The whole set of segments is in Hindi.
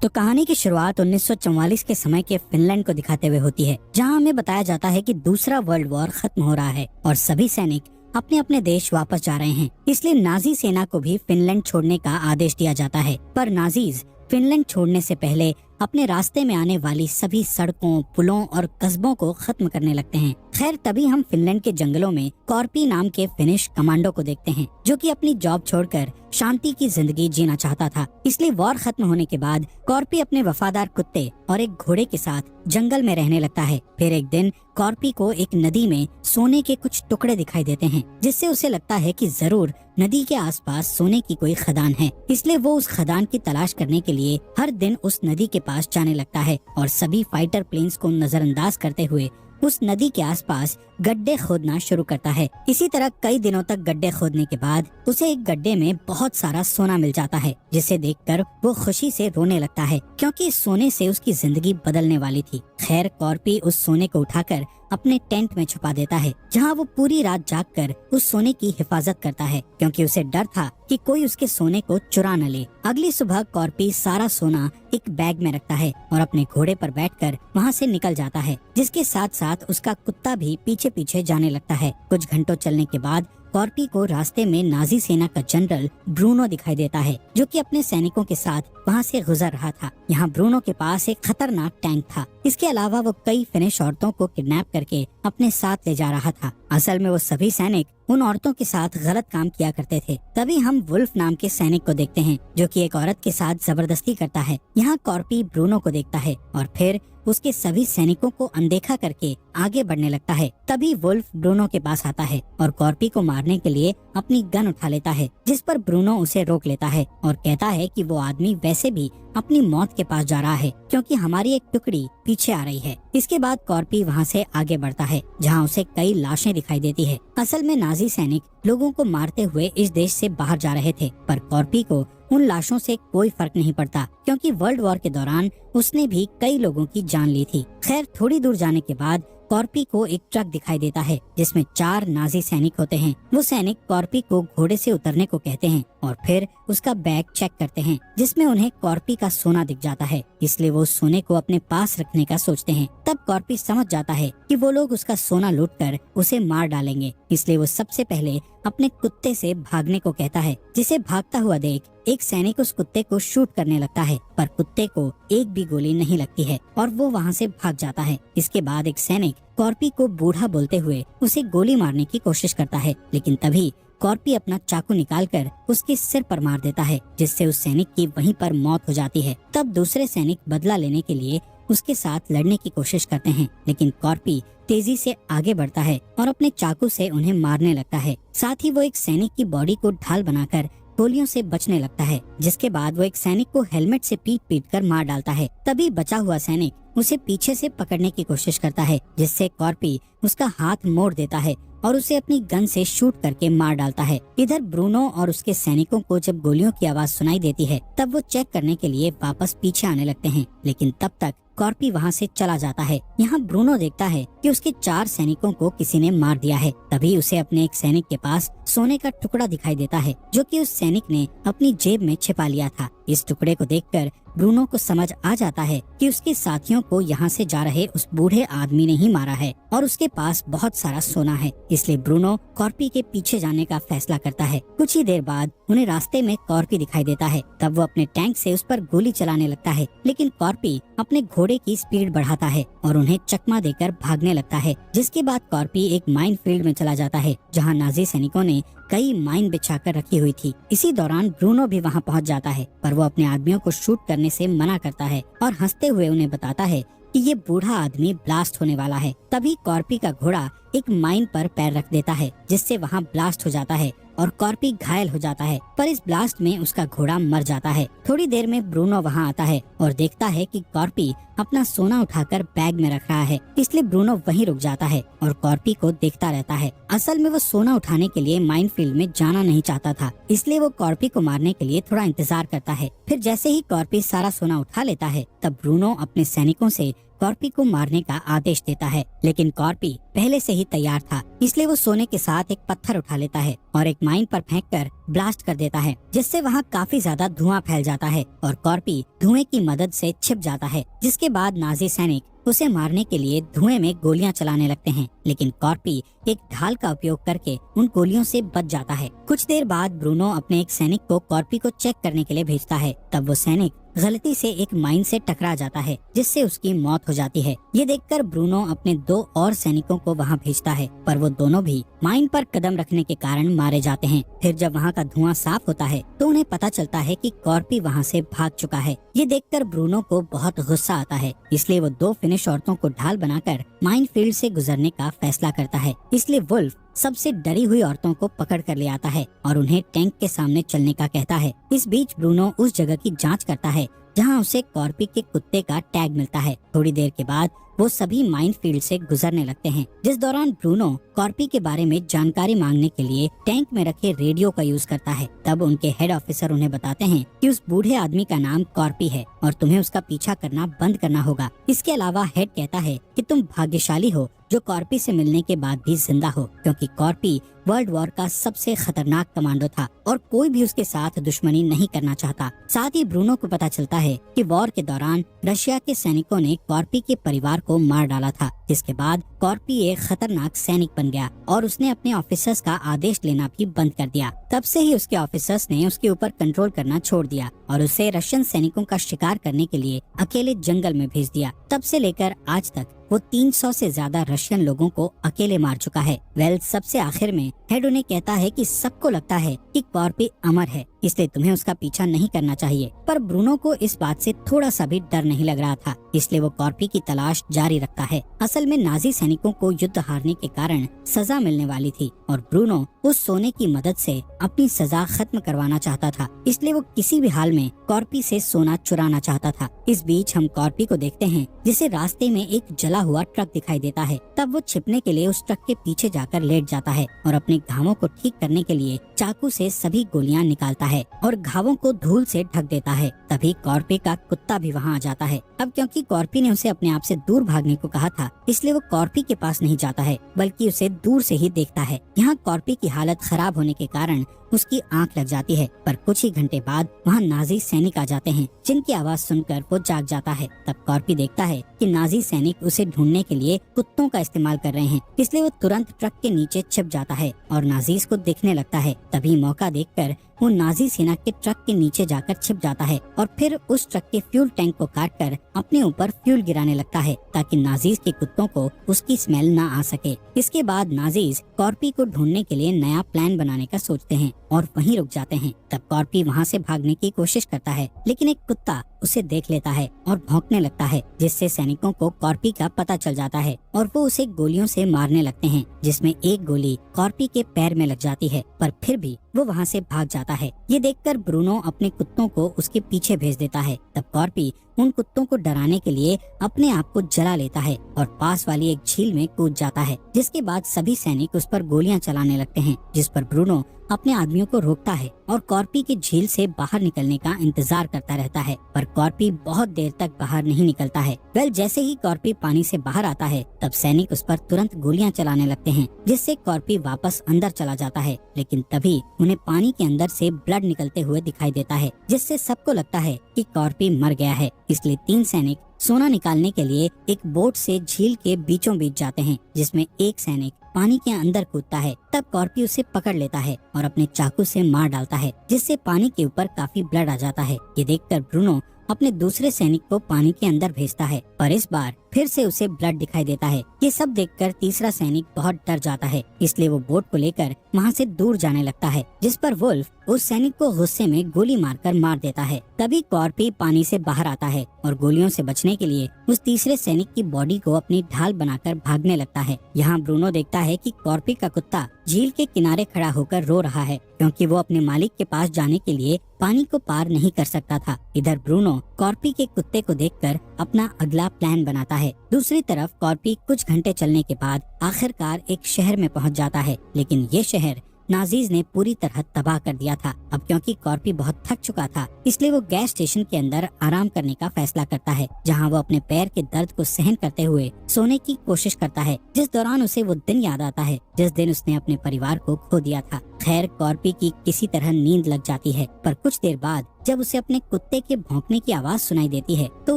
तो कहानी की शुरुआत 1944 के समय के फिनलैंड को दिखाते हुए होती है, जहां हमें बताया जाता है कि दूसरा वर्ल्ड वॉर खत्म हो रहा है और सभी सैनिक अपने अपने देश वापस जा रहे हैं। इसलिए नाजी सेना को भी फिनलैंड छोड़ने का आदेश दिया जाता है। पर नाजीज फिनलैंड छोड़ने से पहले अपने रास्ते में आने वाली सभी सड़कों, पुलों और कस्बों को खत्म करने लगते हैं। खैर, तभी हम फिनलैंड के जंगलों में कॉर्पी नाम के फिनिश कमांडो को देखते हैं, जो कि अपनी जॉब छोड़कर शांति की जिंदगी जीना चाहता था। इसलिए वॉर खत्म होने के बाद कॉर्पी अपने वफादार कुत्ते और एक घोड़े के साथ जंगल में रहने लगता है। फिर एक दिन कॉर्पी को एक नदी में सोने के कुछ टुकड़े दिखाई देते हैं, जिससे उसे लगता है कि जरूर नदी के आसपास सोने की कोई खदान है। इसलिए वो उस खदान की तलाश करने के लिए हर दिन उस नदी के पास जाने लगता है और सभी फाइटर प्लेन्स को नजरअंदाज करते हुए उस नदी के आसपास गड्ढे खोदना शुरू करता है। इसी तरह कई दिनों तक गड्ढे खोदने के बाद उसे एक गड्ढे में बहुत सारा सोना मिल जाता है, जिसे देखकर वो खुशी से रोने लगता है, क्योंकि इस सोने से उसकी जिंदगी बदलने वाली थी। खैर, कॉर्पी उस सोने को उठाकर अपने टेंट में छुपा देता है, जहां वो पूरी रात जागकर उस सोने की हिफाजत करता है, क्योंकि उसे डर था कि कोई उसके सोने को चुरा न ले। अगली सुबह कॉर्पी सारा सोना एक बैग में रखता है और अपने घोड़े पर बैठकर वहां से निकल जाता है, जिसके साथ साथ उसका कुत्ता भी पीछे पीछे जाने लगता है। कुछ घंटों चलने के बाद कॉर्पी को रास्ते में नाजी सेना का जनरल ब्रूनो दिखाई देता है, जो कि अपने सैनिकों के साथ वहां से गुजर रहा था। यहाँ ब्रूनो के पास एक खतरनाक टैंक था। इसके अलावा वो कई फिनिश औरतों को किडनैप करके अपने साथ ले जा रहा था। असल में वो सभी सैनिक उन औरतों के साथ गलत काम किया करते थे। तभी हम वुल्फ नाम के सैनिक को देखते हैं, जो कि एक औरत के साथ जबरदस्ती करता है। यहाँ कॉर्पी ब्रूनो को देखता है और फिर उसके सभी सैनिकों को अनदेखा करके आगे बढ़ने लगता है। तभी वुल्फ ब्रूनो के पास आता है और कॉर्पी को मारने के लिए अपनी गन उठा लेता है, जिस पर ब्रूनो उसे रोक लेता है और कहता है कि वो आदमी वैसे भी अपनी मौत के पास जा रहा है, क्योंकि हमारी एक टुकड़ी पीछे आ रही है। इसके बाद कॉर्पी वहाँ से आगे बढ़ता है, जहाँ उसे कई लाशें दिखाई देती है। असल में नाजी सैनिक लोगों को मारते हुए इस देश से बाहर जा रहे थे, पर कॉर्पी को उन लाशों से कोई फर्क नहीं पड़ता, क्योंकि वर्ल्ड वॉर के दौरान उसने भी कई लोगों की जान ली थी। खैर, थोड़ी दूर जाने के बाद कॉर्पी को एक ट्रक दिखाई देता है, जिसमें 4 नाजी सैनिक होते हैं। वो सैनिक कॉर्पी को घोड़े से उतरने को कहते हैं और फिर उसका बैग चेक करते हैं, जिसमें उन्हें कॉर्पी का सोना दिख जाता है। इसलिए वो उस सोने को अपने पास रखने का सोचते हैं। तब कॉर्पी समझ जाता है कि वो लोग उसका सोना लूटकर उसे मार डालेंगे। इसलिए वो सबसे पहले अपने कुत्ते से भागने को कहता है, जिसे भागता हुआ देख एक सैनिक उस कुत्ते को शूट करने लगता है, पर कुत्ते को एक भी गोली नहीं लगती है और वो वहाँ से भाग जाता है। इसके बाद एक सैनिक कॉर्पी को बूढ़ा बोलते हुए उसे गोली मारने की कोशिश करता है, लेकिन तभी कॉर्पी अपना चाकू निकालकर उसके सिर पर मार देता है, जिससे उस सैनिक की वहीं पर मौत हो जाती है। तब दूसरे सैनिक बदला लेने के लिए उसके साथ लड़ने की कोशिश करते हैं, लेकिन कॉर्पी तेजी से आगे बढ़ता है और अपने चाकू से उन्हें मारने लगता है। साथ ही वो एक सैनिक की बॉडी को ढाल बनाकर गोलियों से बचने लगता है, जिसके बाद वो एक सैनिक को हेलमेट से पीट कर मार डालता है। तभी बचा हुआ सैनिक उसे पीछे से पकड़ने की कोशिश करता है, जिससे कॉर्पी उसका हाथ मोड़ देता है और उसे अपनी गन से शूट करके मार डालता है। इधर ब्रूनो और उसके सैनिकों को जब गोलियों की आवाज सुनाई देती है, तब वो चेक करने के लिए वापस पीछे आने लगते हैं, लेकिन तब तक कॉर्पी वहाँ से चला जाता है। यहाँ ब्रूनो देखता है कि उसके 4 सैनिकों को किसी ने मार दिया है। तभी उसे अपने एक सैनिक के पास सोने का टुकड़ा दिखाई देता है, जो कि उस सैनिक ने अपनी जेब में छिपा लिया था। इस टुकड़े को देखकर ब्रूनो को समझ आ जाता है कि उसके साथियों को यहाँ से जा रहे उस बूढ़े आदमी ने ही मारा है और उसके पास बहुत सारा सोना है। इसलिए ब्रूनो कॉर्पी के पीछे जाने का फैसला करता है। कुछ ही देर बाद उन्हें रास्ते में कॉर्पी दिखाई देता है। तब वो अपने टैंक से उस पर गोली चलाने लगता है, लेकिन कॉर्पी अपने घोड़े की स्पीड बढ़ाता है और उन्हें चकमा देकर भागने लगता है। जिसके बाद कॉर्पी एक माइन फील्ड में चला जाता है, जहाँ नाजी सैनिकों ने कई माइन बिछाकर रखी हुई थी। इसी दौरान ब्रूनो भी वहाँ पहुँच जाता है, पर वो अपने आदमियों को शूट करने से मना करता है और हंसते हुए उन्हें बताता है कि ये बूढ़ा आदमी ब्लास्ट होने वाला है। तभी कॉर्पी का घोड़ा एक माइन पर पैर रख देता है, जिससे वहाँ ब्लास्ट हो जाता है और कॉर्पी घायल हो जाता है, पर इस ब्लास्ट में उसका घोड़ा मर जाता है। थोड़ी देर में ब्रूनो वहाँ आता है और देखता है कि कॉर्पी अपना सोना उठाकर बैग में रख रहा है। इसलिए ब्रूनो वहीं रुक जाता है और कॉर्पी को देखता रहता है। असल में वो सोना उठाने के लिए माइनफील्ड में जाना नहीं चाहता था, इसलिए वो कॉर्पी को मारने के लिए थोड़ा इंतजार करता है। फिर जैसे ही कॉर्पी सारा सोना उठा लेता है, तब ब्रूनो अपने सैनिकों से कॉर्पी को मारने का आदेश देता है, लेकिन कॉर्पी पहले से ही तैयार था, इसलिए वो सोने के साथ एक पत्थर उठा लेता है और एक माइन पर फेंककर ब्लास्ट कर देता है, जिससे वहाँ काफी ज्यादा धुआं फैल जाता है और कॉर्पी धुएं की मदद से छिप जाता है। जिसके बाद नाजी सैनिक उसे मारने के लिए धुएं में गोलियां चलाने लगते हैं, लेकिन कॉर्पी एक ढाल का उपयोग करके उन गोलियों से बच जाता है। कुछ देर बाद ब्रूनो अपने एक सैनिक को कॉर्पी को चेक करने के लिए भेजता है। तब वो सैनिक गलती से एक माइन से टकरा जाता है, जिससे उसकी मौत हो जाती है। ये देखकर ब्रूनो अपने 2 और सैनिकों को वहाँ भेजता है, पर वो दोनों भी माइन पर कदम रखने के कारण मारे जाते हैं। फिर जब वहाँ का धुआं साफ होता है तो उन्हें पता चलता है कि कॉर्पी वहाँ से भाग चुका है। ये देखकर ब्रूनो को बहुत गुस्सा आता है, इसलिए वो 2 फिनिश औरतों को ढाल बनाकर माइन फील्ड से गुजरने का फैसला करता है। इसलिए वुल्फ सबसे डरी हुई औरतों को पकड़ कर ले आता है और उन्हें टैंक के सामने चलने का कहता है। इस बीच ब्रूनो उस जगह की जांच करता है जहां उसे कॉर्पी के कुत्ते का टैग मिलता है। थोड़ी देर के बाद वो सभी माइन फील्ड से गुजरने लगते हैं, जिस दौरान ब्रूनो कॉर्पी के बारे में जानकारी मांगने के लिए टैंक में रखे रेडियो का यूज करता है। तब उनके हेड ऑफिसर उन्हें बताते हैं कि उस बूढ़े आदमी का नाम कॉर्पी है और तुम्हें उसका पीछा करना बंद करना होगा। इसके अलावा हेड कहता है कि तुम भाग्यशाली हो जो कॉर्पी से मिलने के बाद भी जिंदा हो, क्योंकि कॉर्पी वर्ल्ड वॉर का सबसे खतरनाक कमांडो था और कोई भी उसके साथ दुश्मनी नहीं करना चाहता। साथ ही ब्रूनो को पता चलता है कि वॉर के दौरान रशिया के सैनिकों ने कॉर्पी के परिवार को मार डाला था, जिसके बाद कॉर्पी एक खतरनाक सैनिक बन गया और उसने अपने ऑफिसर्स का आदेश लेना भी बंद कर दिया। तब से ही उसके ऑफिसर्स ने उसके ऊपर कंट्रोल करना छोड़ दिया और उसे रशियन सैनिकों का शिकार करने के लिए अकेले जंगल में भेज दिया। तब से लेकर आज तक वो 300 से ज्यादा रशियन लोगों को अकेले मार चुका है। सबसे आखिर में हेड उन्हें कहता है कि सबको लगता है कि कॉर्पी अमर है, इसलिए तुम्हें उसका पीछा नहीं करना चाहिए। पर ब्रूनो को इस बात से थोड़ा सा भी डर नहीं लग रहा था, इसलिए वो कॉर्पी की तलाश जारी रखता है। असल में नाजी सैनिकों को युद्ध हारने के कारण सजा मिलने वाली थी और ब्रूनो उस सोने की मदद से अपनी सजा खत्म करवाना चाहता था, इसलिए वो किसी भी हाल में कॉर्पी से सोना चुराना चाहता था। इस बीच हम कॉर्पी को देखते हैं, जिसे रास्ते में एक जला हुआ ट्रक दिखाई देता है। तब वो छिपने के लिए उस ट्रक के पीछे जाकर लेट जाता है और अपने घावों को ठीक करने के लिए चाकू से सभी गोलियां निकालता है और घावों को धूल से ढक देता है। तभी कॉर्पी का कुत्ता भी वहां आ जाता है। अब क्योंकि कॉर्पी ने उसे अपने आप से दूर भागने को कहा था, इसलिए वो कॉर्पी के पास नहीं जाता है, बल्कि उसे दूर से ही देखता है। यहाँ कॉर्पी की हालत खराब होने के कारण उसकी आंख लग जाती है, पर कुछ ही घंटे बाद वहाँ नाजी सैनिक आ जाते हैं, जिनकी आवाज सुनकर वो जाग जाता है। तब कॉर्पी देखता है कि नाजी सैनिक उसे ढूंढने के लिए कुत्तों का इस्तेमाल कर रहे हैं, इसलिए वो तुरंत ट्रक के नीचे छिप जाता है और नाजीज को देखने लगता है। तभी मौका देखकर वो नाजी सेना के ट्रक के नीचे जाकर छिप जाता है और फिर उस ट्रक के फ्यूल टैंक को काटकर अपने ऊपर फ्यूल गिराने लगता है, ताकि नाजीज के कुत्तों को उसकी स्मेल न आ सके। इसके बाद नाजीज कॉर्पी को ढूंढने के लिए नया प्लान बनाने का सोचते हैं और वहीं रुक जाते हैं। तब कॉर्पी वहाँ से भागने की कोशिश करता है, लेकिन एक कुत्ता उसे देख लेता है और भौंकने लगता है, जिससे सैनिकों को कॉर्पी का पता चल जाता है और वो उसे गोलियों से मारने लगते हैं, जिसमें एक गोली कॉर्पी के पैर में लग जाती है, पर फिर भी वो वहाँ से भाग जाता है। ये देखकर ब्रूनो अपने कुत्तों को उसके पीछे भेज देता है। तब कॉर्पी उन कुत्तों को डराने के लिए अपने आप को जला लेता है और पास वाली एक झील में कूद जाता है, जिसके बाद सभी सैनिक उस पर गोलियां चलाने लगते हैं, जिस पर ब्रूनो अपने आदमियों को रोकता है और कॉर्पी की झील से बाहर निकलने का इंतजार करता रहता है, पर कॉर्पी बहुत देर तक बाहर नहीं निकलता है। जैसे ही कॉर्पी पानी से बाहर आता है, तब सैनिक उस पर तुरंत गोलियां चलाने लगते हैं, जिससे कॉर्पी वापस अंदर चला जाता है। लेकिन तभी उन्हें पानी के अंदर से ब्लड निकलते हुए दिखाई देता है, जिससे सबको लगता है कि कॉर्पी मर गया है। इसलिए 3 सैनिक सोना निकालने के लिए एक बोट से झील के बीचों बीच जाते हैं, जिसमें एक सैनिक पानी के अंदर कूदता है। तब कॉर्पी उसे पकड़ लेता है और अपने चाकू से मार डालता है, जिससे पानी के ऊपर काफी ब्लड आ जाता है। ये देखकर ब्रूनो अपने दूसरे सैनिक को पानी के अंदर भेजता है, पर इस बार फिर से उसे ब्लड दिखाई देता है। ये सब देखकर तीसरा सैनिक बहुत डर जाता है, इसलिए वो बोट को लेकर वहाँ से दूर जाने लगता है, जिस पर वुल्फ उस सैनिक को गुस्से में गोली मारकर मार देता है। तभी कॉर्पी पानी से बाहर आता है और गोलियों से बचने के लिए उस तीसरे सैनिक की बॉडी को अपनी ढाल बनाकर भागने लगता है। यहाँ ब्रूनो देखता है कि कॉर्पी का कुत्ता झील के किनारे खड़ा होकर रो रहा है, क्योंकि वो अपने मालिक के पास जाने के लिए पानी को पार नहीं कर सकता था। इधर ब्रूनो कॉर्पी के कुत्ते को देखकर अपना अगला प्लान बनाता है। दूसरी तरफ कॉर्पी कुछ घंटे चलने के बाद आखिरकार एक शहर में पहुंच जाता है, लेकिन ये शहर नाजीज ने पूरी तरह तबाह कर दिया था। अब क्योंकि कॉर्पी बहुत थक चुका था, इसलिए वो गैस स्टेशन के अंदर आराम करने का फैसला करता है, जहाँ वो अपने पैर के दर्द को सहन करते हुए सोने की कोशिश करता है, जिस दौरान उसे वो दिन याद आता है जिस दिन उसने अपने परिवार को खो दिया था। खैर, कॉर्पी की किसी तरह नींद लग जाती है, पर कुछ देर बाद जब उसे अपने कुत्ते के भौंकने की आवाज सुनाई देती है तो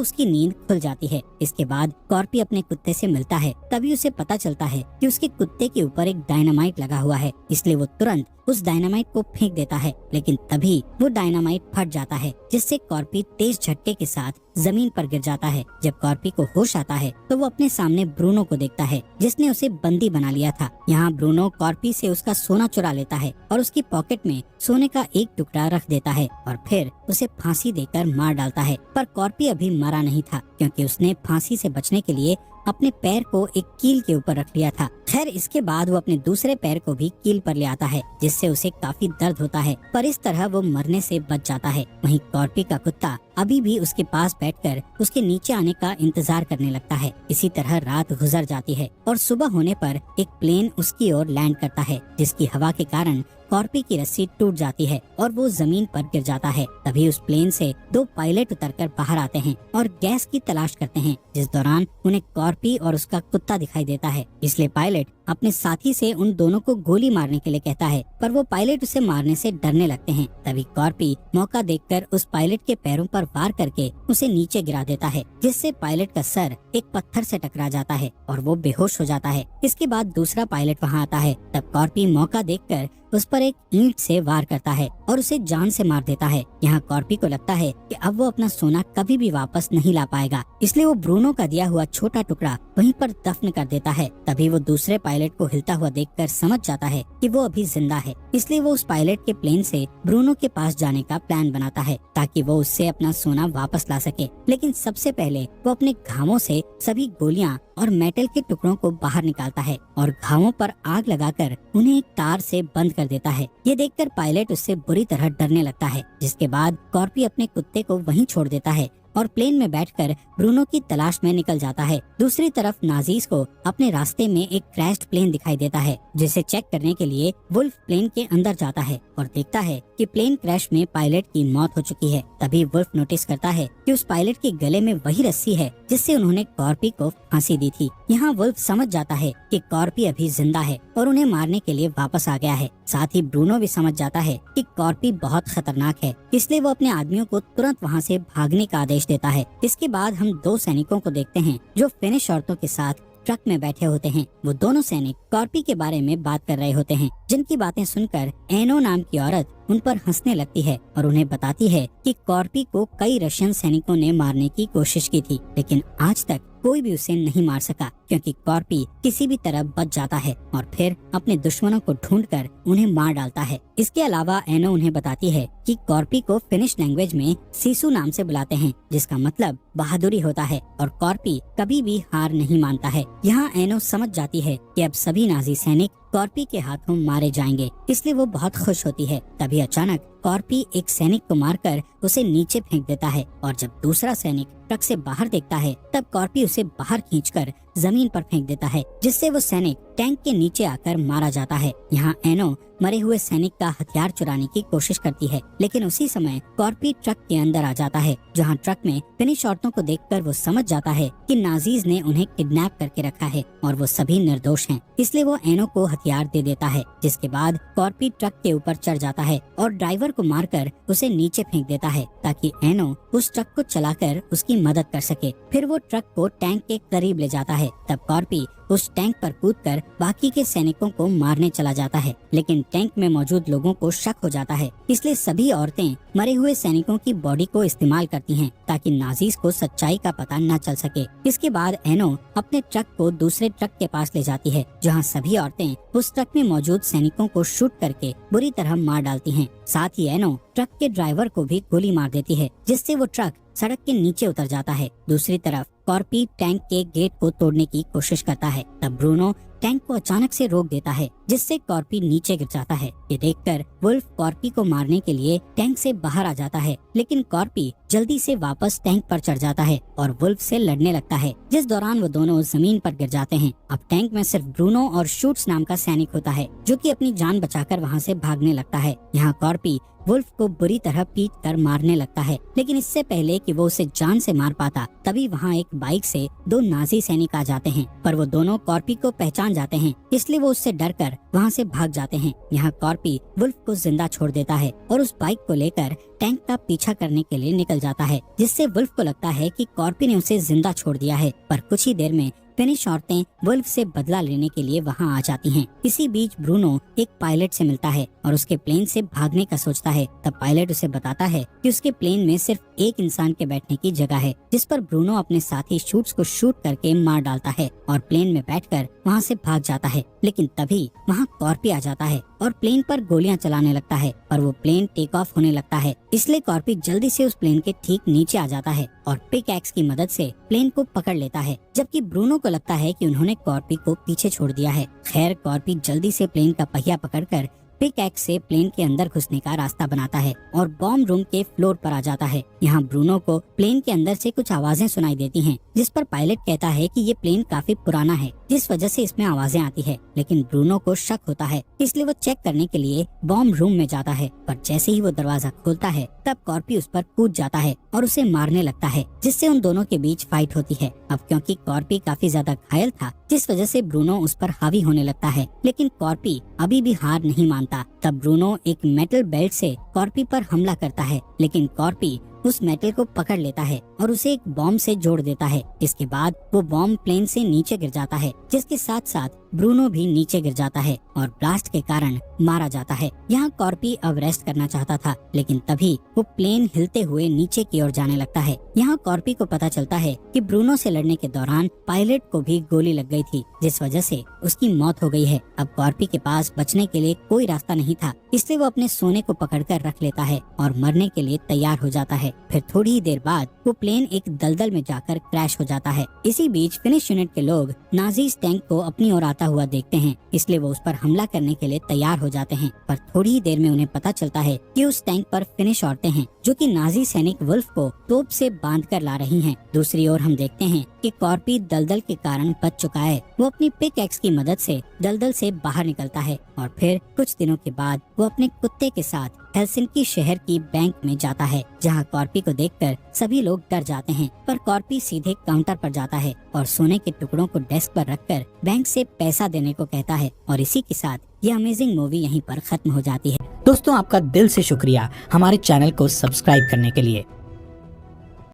उसकी नींद खुल जाती है। इसके बाद कॉर्पी अपने कुत्ते से मिलता है। तभी उसे पता चलता है कि उसके कुत्ते के ऊपर एक डायनामाइट लगा हुआ है, इसलिए वो तुरंत उस डायनामाइट को फेंक देता है। लेकिन तभी वो डायनामाइट फट जाता है, जिससे कॉर्पी तेज झटके के साथ जमीन पर गिर जाता है। जब कॉर्पी को होश आता है तो वो अपने सामने ब्रूनो को देखता है, जिसने उसे बंदी बना लिया था। यहाँ ब्रूनो कॉर्पी से उसका सोना चुरा लेता है और उसकी पॉकेट में सोने का एक टुकड़ा रख देता है और फिर उसे फांसी देकर मार डालता है। पर कॉर्पी अभी मरा नहीं था, क्योंकि उसने फांसी से बचने के लिए अपने पैर को एक कील के ऊपर रख लिया था। खैर, इसके बाद वो अपने दूसरे पैर को भी कील पर ले आता है, जिससे उसे काफी दर्द होता है, पर इस तरह वो मरने से बच जाता है। वहीं कॉर्पी का कुत्ता अभी भी उसके पास बैठकर उसके नीचे आने का इंतजार करने लगता है। इसी तरह रात गुजर जाती है और सुबह होने पर एक प्लेन उसकी ओर लैंड करता है, जिसकी हवा के कारण कॉर्पी की रस्सी टूट जाती है और वो जमीन पर गिर जाता है। तभी उस प्लेन से दो पायलट उतरकर बाहर आते हैं और गैस की तलाश करते हैं, जिस दौरान उन्हें कॉर्पी और उसका कुत्ता दिखाई देता है। इसलिए पायलट अपने साथी से उन दोनों को गोली मारने के लिए कहता है, पर वो पायलट उसे मारने से डरने लगते हैं। तभी कॉर्पी मौका देखकर उस पायलट के पैरों पर वार करके उसे नीचे गिरा देता है, जिससे पायलट का सर एक पत्थर से टकरा जाता है और वो बेहोश हो जाता है। इसके बाद दूसरा पायलट वहाँ आता है। तब कॉर्पी मौका देखकर उस पर एक ईंट से वार करता है और उसे जान से मार देता है। यहाँ कॉर्पी को लगता है कि अब वो अपना सोना कभी भी वापस नहीं ला पाएगा, इसलिए वो ब्रूनो का दिया हुआ छोटा टुकड़ा वहीं पर दफन कर देता है। तभी वो दूसरे पायलट को हिलता हुआ देखकर समझ जाता है कि वो अभी जिंदा है, इसलिए वो उस पायलट के प्लेन से ब्रूनो के पास जाने का प्लान बनाता है ताकि वो उससे अपना सोना वापस ला सके। लेकिन सबसे पहले वो अपने घावों से सभी गोलियां और मेटल के टुकड़ों को बाहर निकालता है और घावों पर आग लगाकर उन्हें एक तार से बंद कर देता है। ये देखकर पायलट उससे बुरी तरह डरने लगता है, जिसके बाद कॉर्पी अपने कुत्ते को वहीं छोड़ देता है और प्लेन में बैठकर ब्रूनो की तलाश में निकल जाता है। दूसरी तरफ नाजीज को अपने रास्ते में एक क्रैश्ड प्लेन दिखाई देता है, जिसे चेक करने के लिए वुल्फ प्लेन के अंदर जाता है और देखता है कि प्लेन क्रैश में पायलट की मौत हो चुकी है। तभी वुल्फ नोटिस करता है कि उस पायलट के गले में वही रस्सी है जिससे उन्होंने कॉर्पी को फांसी दी थी। यहाँ वुल्फ समझ जाता है कि कॉर्पी अभी जिंदा है और उन्हें मारने के लिए वापस आ गया है। साथ ही ब्रूनो भी समझ जाता है कि कॉर्पी बहुत खतरनाक है, इसलिए वो अपने आदमियों को तुरंत वहाँ से भागने का आदेश देता है। इसके बाद हम दो सैनिकों को देखते हैं जो फिनिश औरतों के साथ ट्रक में बैठे होते हैं। वो दोनों सैनिक कॉर्पी के बारे में बात कर रहे होते हैं, जिनकी बातें सुनकर एनो नाम की औरत उन पर हंसने लगती है और उन्हें बताती है कि कॉर्पी को कई रशियन सैनिकों ने मारने की कोशिश की थी, लेकिन आज तक कोई भी उसे नहीं मार सका, क्योंकि कॉर्पी किसी भी तरह बच जाता है और फिर अपने दुश्मनों को ढूंढकर उन्हें मार डालता है। इसके अलावा एनो उन्हें बताती है कि कॉर्पी को फिनिश लैंग्वेज में सीसू नाम से बुलाते हैं, जिसका मतलब बहादुरी होता है और कॉर्पी कभी भी हार नहीं मानता है। यहाँ एनो समझ जाती है कि अब सभी नाजी सैनिक कॉर्पी के हाथों मारे जाएंगे, इसलिए वो बहुत खुश होती है। तभी अचानक कॉर्पी एक सैनिक को मारकर उसे नीचे फेंक देता है और जब दूसरा सैनिक ट्रक से बाहर देखता है तब कॉर्पी उसे बाहर खींचकर जमीन पर फेंक देता है, जिससे वो सैनिक टैंक के नीचे आकर मारा जाता है। यहाँ एनो मरे हुए सैनिक का हथियार चुराने की कोशिश करती है, लेकिन उसी समय कॉर्पी ट्रक के अंदर आ जाता है, जहाँ ट्रक में फिनिश औरतों को देखकर वो समझ जाता है कि नाजीज ने उन्हें किडनैप करके रखा है और वो सभी निर्दोष हैं, इसलिए वो एनो को हथियार दे देता है। जिसके बाद कॉर्पी ट्रक के ऊपर चढ़ जाता है और ड्राइवर को मारकर उसे नीचे फेंक देता है ताकि एनो उस ट्रक को चलाकर उसकी मदद कर सके। फिर वो ट्रक को टैंक के करीब ले जाता है। तब कॉर्पी उस टैंक पर कूदकर बाकी के सैनिकों को मारने चला जाता है, लेकिन टैंक में मौजूद लोगों को शक हो जाता है, इसलिए सभी औरतें मरे हुए सैनिकों की बॉडी को इस्तेमाल करती हैं ताकि नाजीज को सच्चाई का पता न चल सके। इसके बाद एनो अपने ट्रक को दूसरे ट्रक के पास ले जाती है, जहाँ सभी औरतें उस ट्रक में मौजूद सैनिकों को शूट करके बुरी तरह मार डालती हैं। साथ ही एनो ट्रक के ड्राइवर को भी गोली मार देती है, जिससे वो ट्रक सड़क के नीचे उतर जाता है। दूसरी तरफ कॉर्पी टैंक के गेट को तोड़ने की कोशिश करता है। तब ब्रूनो टैंक को अचानक से रोक देता है, जिससे कॉर्पी नीचे गिर जाता है। ये देखकर वुल्फ कॉर्पी को मारने के लिए टैंक से बाहर आ जाता है, लेकिन कॉर्पी जल्दी से वापस टैंक पर चढ़ जाता है और वुल्फ से लड़ने लगता है, जिस दौरान वो दोनों जमीन पर गिर जाते हैं। अब टैंक में सिर्फ ब्रूनो और शूट्स नाम का सैनिक होता है, जो कि अपनी जान बचाकर वहाँ से भागने लगता है। यहाँ कॉर्पी वुल्फ को बुरी तरह पीट कर मारने लगता है, लेकिन इससे पहले कि वो उसे जान से मार पाता, तभी वहाँ एक बाइक से दो नाजी सैनिक आ जाते हैं, पर वो दोनों कॉर्पी को पहचान जाते हैं, इसलिए वो उससे डरकर वहाँ से भाग जाते हैं। यहाँ कॉर्पी वुल्फ को जिंदा छोड़ देता है और उस बाइक को लेकर टैंक का पीछा करने के लिए निकल जाता है, जिससे वुल्फ को लगता है कि कॉर्पी ने उसे जिंदा छोड़ दिया है। पर कुछ ही देर में फिनिश औरतें वुल्फ से बदला लेने के लिए वहां आ जाती हैं। इसी बीच ब्रूनो एक पायलट से मिलता है और उसके प्लेन से भागने का सोचता है। तब पायलट उसे बताता है कि उसके प्लेन में सिर्फ एक इंसान के बैठने की जगह है, जिस पर ब्रूनो अपने साथी शूट्स को शूट करके मार डालता है और प्लेन में बैठकर वहां से भाग जाता है। लेकिन तभी वहां कॉर्पी आ जाता है और प्लेन पर गोलियां चलाने लगता है और वो प्लेन टेक ऑफ होने लगता है, इसलिए कॉर्पी जल्दी से उस प्लेन के ठीक नीचे आ जाता है और पिक एक्स की मदद से प्लेन को पकड़ लेता है, जबकि ब्रूनो को लगता है कि उन्होंने कॉर्पी को पीछे छोड़ दिया है। खैर कॉर्पी जल्दी से प्लेन का पहिया पकड़कर पिक एक्स से प्लेन के अंदर घुसने का रास्ता बनाता है और बॉम्ब रूम के फ्लोर पर आ जाता है। यहाँ ब्रूनो को प्लेन के अंदर से कुछ आवाजें सुनाई देती हैं, जिस पर पायलट कहता है कि ये प्लेन काफी पुराना है, जिस वजह से इसमें आवाजें आती है। लेकिन ब्रूनो को शक होता है, इसलिए वो चेक करने के लिए बॉम्ब रूम में जाता है, पर जैसे ही वो दरवाजा खोलता है तब कॉर्पी उस पर कूद जाता है और उसे मारने लगता है, जिससे उन दोनों के बीच फाइट होती है। अब क्योंकि कॉर्पी काफी ज्यादा घायल था, जिस वजह से ब्रूनो उस पर हावी होने लगता है, लेकिन कॉर्पी अभी भी हार नहीं मानता। तब ब्रूनो एक मेटल बेल्ट से कॉर्पी पर हमला करता है, लेकिन कॉर्पी उस मेटल को पकड़ लेता है और उसे एक बॉम्ब से जोड़ देता है। इसके बाद वो बॉम्ब प्लेन से नीचे गिर जाता है, जिसके साथ साथ ब्रूनो भी नीचे गिर जाता है और ब्लास्ट के कारण मारा जाता है। यहाँ कॉर्पी अब रेस्ट करना चाहता था, लेकिन तभी वो प्लेन हिलते हुए नीचे की ओर जाने लगता है। यहाँ कॉर्पी को पता चलता है कि ब्रूनो से लड़ने के दौरान पायलट को भी गोली लग गई थी, जिस वजह से उसकी मौत हो गई है। अब कॉर्पी के पास बचने के लिए कोई रास्ता नहीं था, इसलिए वो अपने सोने को पकड़कर रख लेता है और मरने के लिए तैयार हो जाता है। फिर थोड़ी ही देर बाद वो प्लेन एक दलदल में जाकर क्रैश हो जाता है। इसी बीच फिनिश यूनिट के लोग नाजीज टैंक को अपनी ओर आता हुआ देखते हैं, इसलिए वो उस पर हमला करने के लिए तैयार हो जाते हैं। पर थोड़ी ही देर में उन्हें पता चलता है कि उस टैंक पर फिनिश औरतें हैं, जो कि नाजी सैनिक वुल्फ को तोप से बांध कर ला रही हैं। दूसरी ओर हम देखते हैं कि कॉर्पी दलदल के कारण बच चुका है। वो अपनी पिक एक्स की मदद से दलदल से बाहर निकलता है और फिर कुछ दिनों के बाद वो अपने कुत्ते के साथ हेलसिंकी शहर की बैंक में जाता है, जहां कॉर्पी को देखकर सभी लोग डर जाते हैं। पर कॉर्पी सीधे काउंटर पर जाता है और सोने के टुकड़ों को डेस्क पर रखकर बैंक से पैसा देने को कहता है। और इसी के साथ ये अमेजिंग मूवी यहीं पर खत्म हो जाती है। दोस्तों आपका दिल से शुक्रिया हमारे चैनल को सब्सक्राइब करने के लिए।